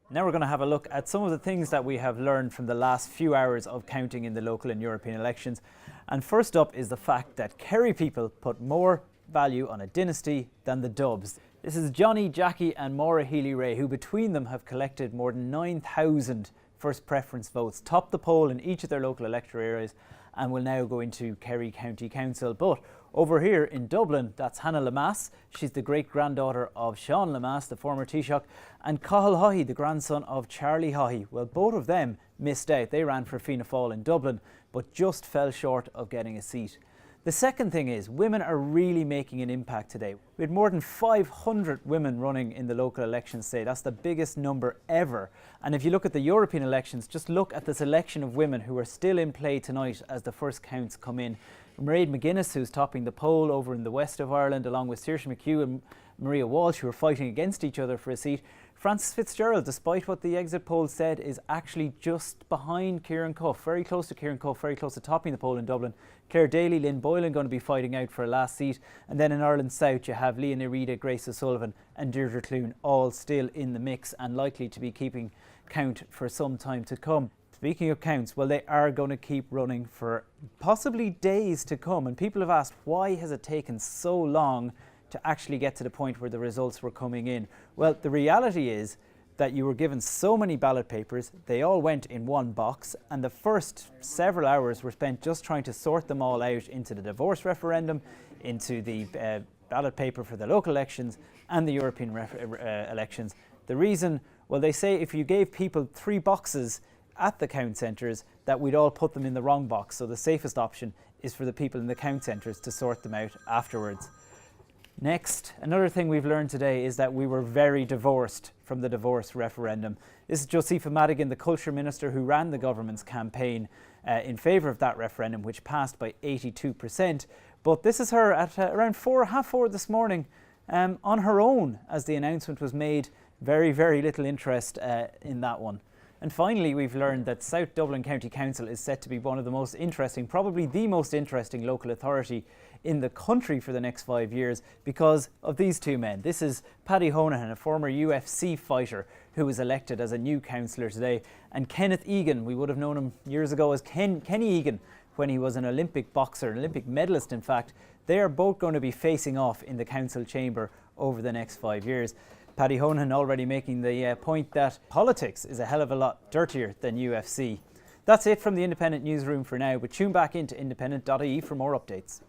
Now we're going to have a look at some of the things that we have learned from the last few hours of counting in the local and European elections. And first up is the fact that Kerry people put more value on a dynasty than the Dubs. This is Johnny, Jackie and Maura Healy-Rae, who between them have collected more than 9,000 first preference votes, topped the poll in each of their local electoral areas, and will now go into Kerry County Council. But over here in Dublin, that's Hannah Lamass. She's the great-granddaughter of Sean Lamass, the former Taoiseach, and Cathal Haughey, the grandson of Charlie Haughey. Well, both of them missed out. They ran for Fianna Fáil in Dublin, but just fell short of getting a seat. The second thing is, women are really making an impact today. We had more than 500 women running in the local elections today. That's the biggest number ever. And if you look at the European elections, just look at the selection of women who are still in play tonight as the first counts come in. Mairead McGuinness, who's topping the poll over in the west of Ireland, along with Saoirse McHugh and Maria Walsh, who are fighting against each other for a seat. Frances Fitzgerald, despite what the exit poll said, is actually just behind Kieran Cuff, very close to Kieran Cuff, very close to topping the poll in Dublin. Claire Daly, Lynn Boylan going to be fighting out for a last seat. And then in Ireland South, you have Leah Nerida, Grace O'Sullivan and Deirdre Clune, all still in the mix and likely to be keeping count for some time to come. Speaking of counts, well, they are going to keep running for possibly days to come. And people have asked, why has it taken so long to actually get to the point where the results were coming in? Well, the reality is that you were given so many ballot papers, they all went in one box, and the first several hours were spent just trying to sort them all out into the divorce referendum, into the ballot paper for the local elections and the European elections. The reason, well, they say if you gave people 3 boxes at the count centres, that we'd all put them in the wrong box. So the safest option is for the people in the count centres to sort them out afterwards. Next, another thing we've learned today is that we were very divorced from the divorce referendum. This is Josepha Madigan, the Culture Minister, who ran the government's campaign in favour of that referendum, which passed by 82%. But this is her at around 4:30 this morning on her own as the announcement was made. Very, very little interest in that one. And finally, we've learned that South Dublin County Council is set to be one of the most interesting, probably the most interesting local authority in the country for the next 5 years because of these two men. This is Paddy Honohan, a former UFC fighter who was elected as a new councillor today, and Kenneth Egan. We would have known him years ago as Kenny Egan when he was an Olympic boxer, an Olympic medalist in fact. They are both going to be facing off in the council chamber over the next 5 years. Paddy Honohan already making the point that politics is a hell of a lot dirtier than UFC. That's it from the Independent newsroom for now, but tune back into independent.ie for more updates.